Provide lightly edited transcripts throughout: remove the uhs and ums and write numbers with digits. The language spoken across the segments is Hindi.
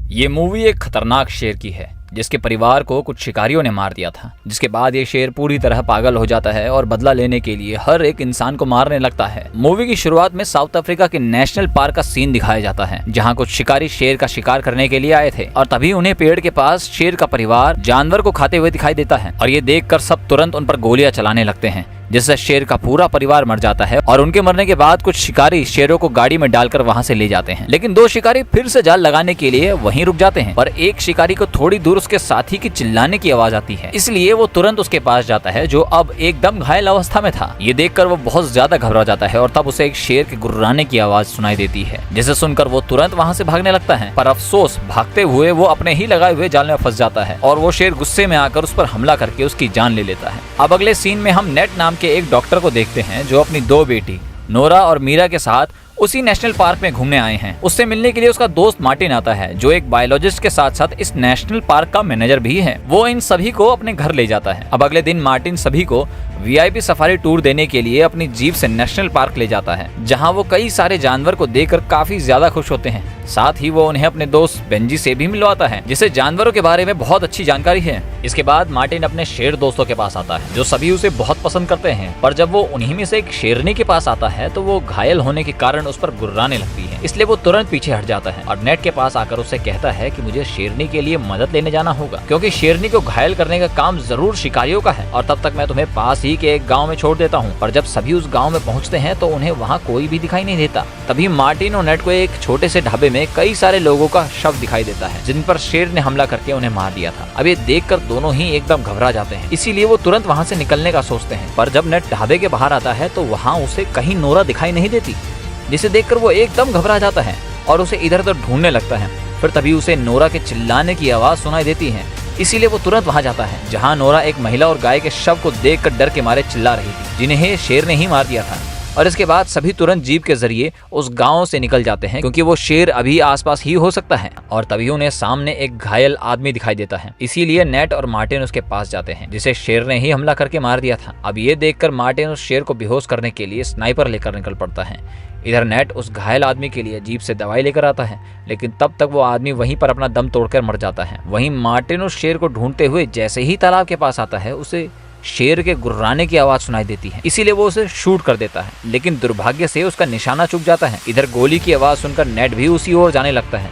ये मूवी एक खतरनाक शेर की है जिसके परिवार को कुछ शिकारियों ने मार दिया था, जिसके बाद ये शेर पूरी तरह पागल हो जाता है और बदला लेने के लिए हर एक इंसान को मारने लगता है। मूवी की शुरुआत में साउथ अफ्रीका के नेशनल पार्क का सीन दिखाया जाता है जहाँ कुछ शिकारी शेर का शिकार करने के लिए आए थे और तभी उन्हें पेड़ के पास शेर का परिवार जानवर को खाते हुए दिखाई देता है और ये देखकर सब तुरंत उन पर गोलियां चलाने लगते हैं, जिससे शेर का पूरा परिवार मर जाता है। और उनके मरने के बाद कुछ शिकारी शेरों को गाड़ी में डालकर वहां से ले जाते हैं, लेकिन दो शिकारी फिर से जाल लगाने के लिए वहीं रुक जाते हैं। पर एक शिकारी को थोड़ी दूर उसके साथी की चिल्लाने की आवाज आती है, इसलिए वो तुरंत उसके पास जाता है जो अब एकदम घायल अवस्था में था। ये देखकर वो बहुत ज्यादा घबरा जाता है और तब उसे एक शेर के गुर्राने की आवाज सुनाई देती है, जिसे सुनकर वो तुरंत वहाँ से भागने लगता है। पर अफसोस भागते हुए वो अपने ही लगाए हुए जाल में फंस जाता है और वो शेर गुस्से में आकर उस पर हमला करके उसकी जान ले लेता है। अब अगले सीन में हम नेट नाम के एक डॉक्टर को देखते हैं जो अपनी दो बेटी नोरा और मीरा के साथ उसी नेशनल पार्क में घूमने आए हैं। उससे मिलने के लिए उसका दोस्त मार्टिन आता है जो एक बायोलॉजिस्ट के साथ साथ इस नेशनल पार्क का मैनेजर भी है। वो इन सभी को अपने घर ले जाता है। अब अगले दिन मार्टिन सभी को वीआईपी सफारी टूर देने के लिए अपनी जीप से नेशनल पार्क ले जाता है, जहां वो कई सारे जानवर को देखकर काफी ज्यादा खुश होते हैं। साथ ही वो उन्हें अपने दोस्त बेंजी से भी मिलवाता है जिसे जानवरों के बारे में बहुत अच्छी जानकारी है। इसके बाद मार्टिन अपने शेर दोस्तों के पास आता है जो सभी उसे बहुत पसंद करते हैं, पर जब वो उन्हीं में से एक शेरनी के पास आता है तो वो घायल होने के कारण उस पर गुर्राने लगती है, इसलिए वो तुरंत पीछे हट जाता है और नेट के पास आकर उससे कहता है कि मुझे शेरनी के लिए मदद लेने जाना होगा क्योंकि शेरनी को घायल करने का काम जरूर शिकारियों का है और तब तक मैं तुम्हें पास ही के एक गाँव में छोड़ देता हूँ। पर जब सभी उस गाँव में पहुँचते हैं तो उन्हें वहाँ कोई भी दिखाई नहीं देता। तभी मार्टिन और नेट को एक छोटे से ढाबे में कई सारे लोगों का शव दिखाई देता है जिन पर शेर ने हमला करके उन्हें मार दिया था। अब ये देखकर दोनों ही एकदम घबरा जाते हैं, इसीलिए वो तुरंत वहाँ से निकलने का सोचते हैं। पर जब नेट ढाबे के बाहर आता है तो वहाँ उसे कहीं नोरा दिखाई नहीं देती, जिसे देखकर वो एकदम घबरा जाता है और उसे इधर उधर ढूंढने लगता है। फिर तभी उसे नोरा के चिल्लाने की आवाज सुनाई देती है, इसीलिए वो तुरंत वहां जाता है जहां नोरा एक महिला और गाय के शव को देखकर डर के मारे चिल्ला रही थी जिन्हें शेर ने ही मार दिया था। और इसके बाद सभी तुरंत जीप के जरिए उस गांव से निकल जाते हैं क्योंकि वो शेर अभी आसपास ही हो सकता है। और तभी उन्हें सामने एक घायल आदमी दिखाई देता है, इसीलिए नेट और मार्टिन उसके पास जाते हैं जिसे शेर ने ही हमला करके मार दिया था। अब ये देखकर मार्टिन उस शेर को बेहोश करने के लिए स्नाइपर लेकर निकल पड़ता है। इधर नेट उस घायल आदमी के लिए जीप से दवाई लेकर आता है, लेकिन तब तक वो आदमी वहीं पर अपना दम तोड़कर मर जाता है। वहीं मार्टिन उस शेर को ढूंढते हुए जैसे ही तालाब के पास आता है उसे शेर के गुर्राने की आवाज सुनाई देती है, इसीलिए वो उसे शूट कर देता है, लेकिन दुर्भाग्य से उसका निशाना चूक जाता है। इधर गोली की आवाज सुनकर नेट भी उसी ओर जाने लगता है,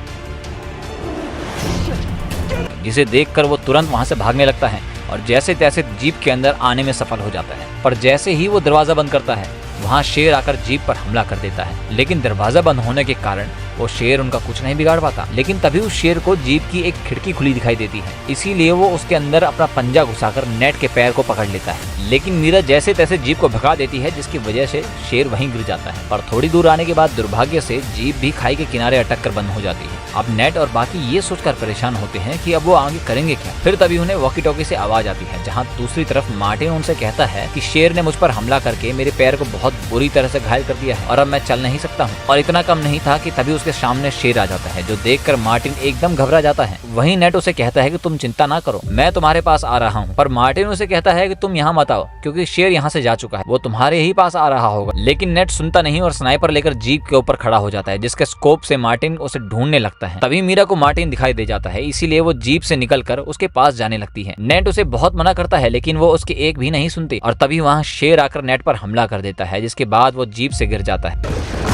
जिसे देखकर वो तुरंत वहां से भागने लगता है और जैसे तैसे जीप के अंदर आने में सफल हो जाता है। पर जैसे ही वो दरवाजा बंद करता है वहाँ शेर आकर जीप पर हमला कर देता है, लेकिन दरवाजा बंद होने के कारण वो शेर उनका कुछ नहीं बिगाड़ पाता। लेकिन तभी उस शेर को जीप की एक खिड़की खुली दिखाई देती है, इसीलिए वो उसके अंदर अपना पंजा घुसाकर नेट के पैर को पकड़ लेता है। लेकिन मीरा जैसे तैसे जीप को भगा देती है जिसकी वजह से शेर वहीं गिर जाता है। पर थोड़ी दूर आने के बाद दुर्भाग्य से जीप भी खाई के किनारे अटक कर बंद हो जाती है। अब नेट और बाकी ये सोचकर परेशान होते हैं कि अब वो आगे करेंगे क्या। फिर तभी उन्हें वॉकी टॉकी से आवाज आती है जहाँ दूसरी तरफ मार्टिन उनसे कहता है कि शेर ने मुझ पर हमला करके मेरे पैर को बहुत बुरी तरह से घायल कर दिया है और अब मैं चल नहीं सकता हूँ। और इतना कम नहीं था कि तभी उसके सामने शेर आ जाता है जो देखकर मार्टिन एकदम घबरा जाता है। वहीं नेट उसे कहता है कि तुम चिंता ना करो, मैं तुम्हारे पास आ रहा हूँ। पर मार्टिन उसे कहता है कि तुम यहाँ मत आओ क्योंकि शेर यहाँ से जा चुका है, वो तुम्हारे ही पास आ रहा होगा। लेकिन नेट सुनता नहीं और स्नाइपर लेकर जीप के ऊपर खड़ा हो जाता है, जिसके स्कोप से मार्टिन उसे ढूंढने लगता है। तभी मीरा को मार्टिन दिखाई दे जाता है, इसीलिए वो जीप से निकलकर उसके पास जाने लगती है। नेट उसे बहुत मना करता है लेकिन वो उसकी एक भी नहीं सुनती और तभी वहाँ शेर आकर नेट पर हमला कर देता है, जिसके बाद वो जीप से गिर जाता है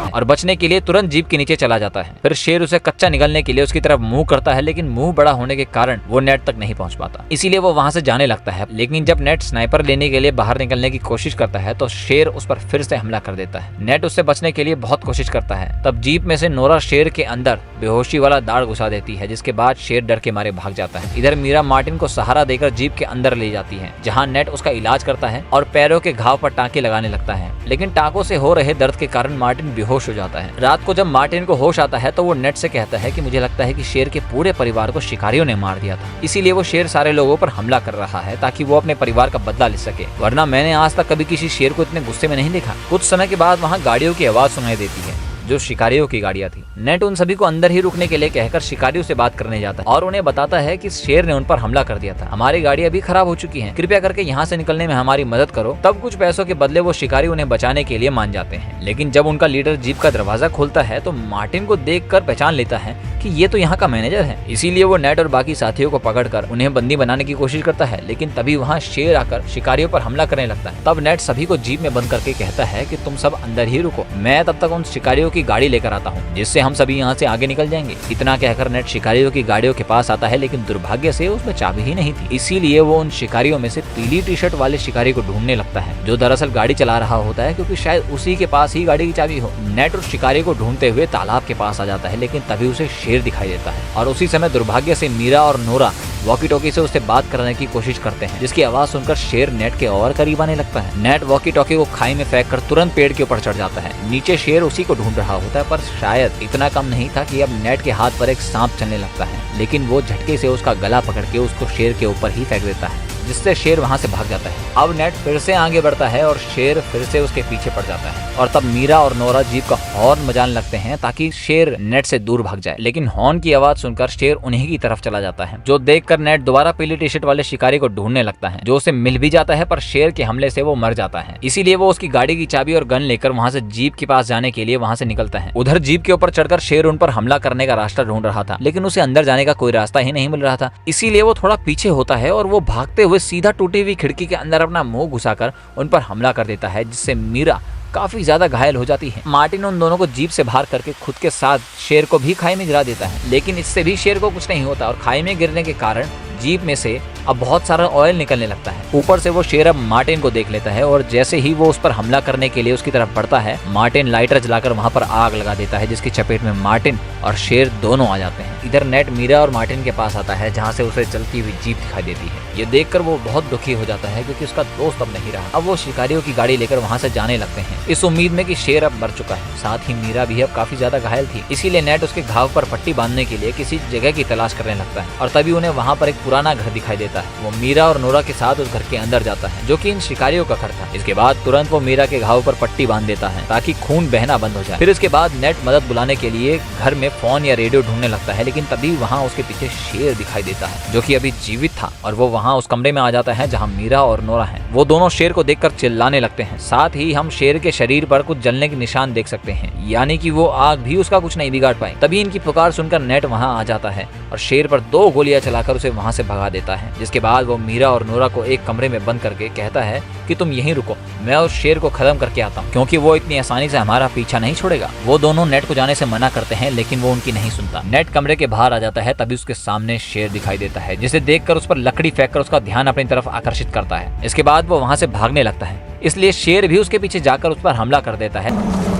और बचने के लिए तुरंत जीप के नीचे चला जाता है। फिर शेर उसे कच्चा निगलने के लिए उसकी तरफ मुंह करता है, लेकिन मुंह बड़ा होने के कारण वो नेट तक नहीं पहुंच पाता, इसीलिए वो वहां से जाने लगता है। लेकिन जब नेट स्नाइपर लेने के लिए बाहर निकलने की कोशिश करता है तो शेर उस पर फिर से हमला कर देता है। नेट उससे बचने के लिए बहुत कोशिश करता है, तब जीप में से नोरा शेर के अंदर बेहोशी वाला दाढ़ घुसा देती है, जिसके बाद शेर डर के मारे भाग जाता है। इधर मीरा मार्टिन को सहारा देकर जीप के अंदर ले जाती है, जहाँ नेट उसका इलाज करता है और पैरों के घाव पर टाँके लगाने लगता है, लेकिन टाँकों से हो रहे दर्द के कारण मार्टिन बेहोश हो जाता है। रात को जब मार्टिन को होश आता है तो वो नेट से कहता है कि मुझे लगता है कि शेर के पूरे परिवार को शिकारियों ने मार दिया था, इसीलिए वो शेर सारे लोगों पर हमला कर रहा है ताकि वो अपने परिवार का बदला ले सके, वरना मैंने आज तक कभी किसी शेर को इतने गुस्से में नहीं देखा। कुछ समय के बाद वहाँ गाड़ियों की आवाज सुनाई देती है, जो शिकारियों की गाड़ियां थी। नेट उन सभी को अंदर ही रुकने के लिए कहकर शिकारियों से बात करने जाता है और उन्हें बताता है कि शेर ने उन पर हमला कर दिया था, हमारी गाड़ी अभी खराब हो चुकी है, कृपया करके यहाँ से निकलने में हमारी मदद करो। तब कुछ पैसों के बदले वो शिकारी उन्हें बचाने के लिए मान जाते हैं। लेकिन जब उनका लीडर जीप का दरवाजा खोलता है तो मार्टिन को देखकर पहचान लेता है कि ये तो यहाँ का मैनेजर है। इसीलिए वो नेट और बाकी साथियों को पकड़कर उन्हें बंदी बनाने की कोशिश करता है, लेकिन तभी वहाँ शेर आकर शिकारियों पर हमला करने लगता है। तब नेट सभी को जीप में बंद करके कहता है कि तुम सब अंदर ही रुको, मैं तब तक उन शिकारियों की गाड़ी लेकर आता हूँ, जिससे हम सभी यहाँ से आगे निकल जाएंगे। इतना कहकर नेट शिकारियों की गाड़ियों के पास आता है, लेकिन दुर्भाग्य से उसमें चाबी ही नहीं थी। इसीलिए वो उन शिकारियों में से पीली टी शर्ट वाले शिकारी को ढूंढने लगता है, जो दरअसल गाड़ी चला रहा होता है, क्योंकि शायद उसी के पास ही गाड़ी की चाबी हो। नेट उस शिकारी को ढूंढते हुए तालाब के पास आ जाता है, लेकिन तभी उसे शेर दिखाई देता है और उसी समय दुर्भाग्य से मीरा और नोरा वॉकी टॉकी से उससे बात करने की कोशिश करते हैं, जिसकी आवाज सुनकर शेर नेट के और करीब आने लगता है। नेट वॉकी टॉकी को खाई में फेंक कर तुरंत पेड़ के ऊपर चढ़ जाता है। नीचे शेर उसी को ढूंढ रहा होता है, पर शायद इतना कम नहीं था कि अब नेट के हाथ पर एक सांप चलने लगता है, लेकिन वो झटके से उसका गला पकड़ के उसको शेर के ऊपर ही फेंक देता है, जिससे शेर वहां से भाग जाता है। अब नेट फिर से आगे बढ़ता है और शेर फिर से उसके पीछे पड़ जाता है और तब मीरा और नोरा जीप का हॉर्न बजाने लगते हैं ताकि शेर नेट से दूर भाग जाए, लेकिन हॉर्न की आवाज सुनकर शेर उन्हीं की तरफ चला जाता है, जो देखकर नेट दोबारा पीली टी शर्ट वाले शिकारी को ढूंढने लगता है, जो उसे मिल भी जाता है, पर शेर के हमले से वो मर जाता है। इसीलिए वो उसकी गाड़ी की चाबी और गन लेकर वहां से जीप के पास जाने के लिए वहां से निकलता है। उधर जीप के ऊपर चढ़कर शेर उन पर हमला करने का रास्ता ढूंढ रहा था, लेकिन उसे अंदर जाने का कोई रास्ता ही नहीं मिल रहा था। इसीलिए वो थोड़ा पीछे होता है और वो भागते हुए सीधा टूटी हुई खिड़की के अंदर अपना मुंह घुसाकर उन पर हमला कर देता है, जिससे मीरा काफी ज्यादा घायल हो जाती है। मार्टिन उन दोनों को जीप से बाहर करके खुद के साथ शेर को भी खाई में गिरा देता है, लेकिन इससे भी शेर को कुछ नहीं होता और खाई में गिरने के कारण जीप में से अब बहुत सारा ऑयल निकलने लगता है। ऊपर से वो शेर अब मार्टिन को देख लेता है और जैसे ही वो उस पर हमला करने के लिए उसकी तरफ बढ़ता है, मार्टिन लाइटर जलाकर वहां पर आग लगा देता है, जिसकी चपेट में मार्टिन और शेर दोनों आ जाते हैं। इधर नेट मीरा और मार्टिन के पास आता है, जहाँ से उसे चलती हुई जीप दिखाई देती है। ये देखकर वो बहुत दुखी हो जाता है, क्योंकि उसका दोस्त अब नहीं रहा। अब वो शिकारियों की गाड़ी लेकर वहाँ से जाने लगते हैं, इस उम्मीद में कि शेर अब मर चुका है। साथ ही मीरा भी अब काफी ज्यादा घायल थी, इसीलिए नेट उसके घाव पर पट्टी बांधने के लिए किसी जगह की तलाश करने लगता है और तभी उन्हें वहाँ पर एक पुराना घर दिखाई देता है। वो मीरा और नोरा के साथ उस घर के अंदर जाता है, जो कि इन शिकारियों का घर था। इसके बाद तुरंत वो मीरा के घाव पर पट्टी बांध देता है ताकि खून बहना बंद हो जाए। फिर इसके बाद नेट मदद बुलाने के लिए घर में फोन या रेडियो ढूंढने लगता है, लेकिन तभी वहाँ उसके पीछे शेर दिखाई देता है, जो कि अभी जीवित था, और वो वहाँ उस कमरे में आ जाता है जहाँ मीरा और नोरा हैं। वो दोनों शेर को देखकर चिल्लाने लगते हैं। साथ ही हम शेर के शरीर पर कुछ जलने के निशान देख सकते हैं, यानी कि वो आग भी उसका कुछ नहीं बिगाड़ पाए। तभी इनकी पुकार सुनकर नेट वहाँ आ जाता है और शेर पर 2 गोलियां चलाकर उसे वहाँ से भगा देता है। जिसके बाद वो मीरा और नोरा को एक कमरे में बंद करके कहता है कि तुम यहीं रुको, मैं उस शेर को खत्म करके आता हूँ, क्योंकि वो इतनी आसानी से हमारा पीछा नहीं छोड़ेगा। वो दोनों नेट को जाने से मना करते हैं, लेकिन वो उनकी नहीं सुनता। नेट कमरे के बाहर आ जाता है, तभी उसके सामने शेर दिखाई देता है, जिसे देखकर उस पर लकड़ी फेंककर उसका ध्यान अपनी तरफ आकर्षित करता है। इसके बाद वो वहाँ से भागने लगता है, इसलिए शेर भी उसके पीछे जाकर उस पर हमला कर देता है,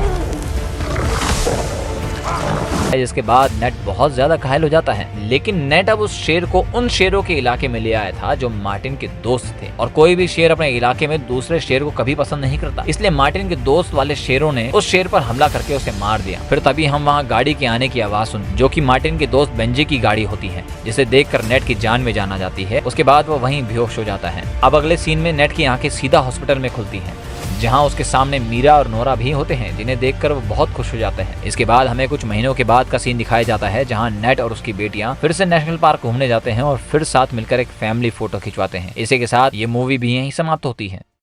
जिसके बाद नेट बहुत ज्यादा घायल हो जाता है। लेकिन नेट अब उस शेर को उन शेरों के इलाके में ले आया था जो मार्टिन के दोस्त थे, और कोई भी शेर अपने इलाके में दूसरे शेर को कभी पसंद नहीं करता। इसलिए मार्टिन के दोस्त वाले शेरों ने उस शेर पर हमला करके उसे मार दिया। फिर तभी हम वहाँ गाड़ी के आने की आवाज सुन, जो कि मार्टिन के दोस्त बेंजी की गाड़ी होती है, जिसे देखकर नेट की जान में जान आ जाती है। उसके बाद वो वहीं बेहोश हो जाता है। अब अगले सीन में नेट की आंखें सीधा हॉस्पिटल में खुलती हैं, जहां उसके सामने मीरा और नोरा भी होते हैं, जिन्हें देखकर वो बहुत खुश हो जाते हैं। इसके बाद हमें कुछ महीनों के बाद का सीन दिखाया जाता है, जहां नेट और उसकी बेटियां फिर से नेशनल पार्क घूमने जाते हैं और फिर साथ मिलकर एक फैमिली फोटो खिंचवाते हैं। इसी के साथ ये मूवी भी यहीं समाप्त होती है।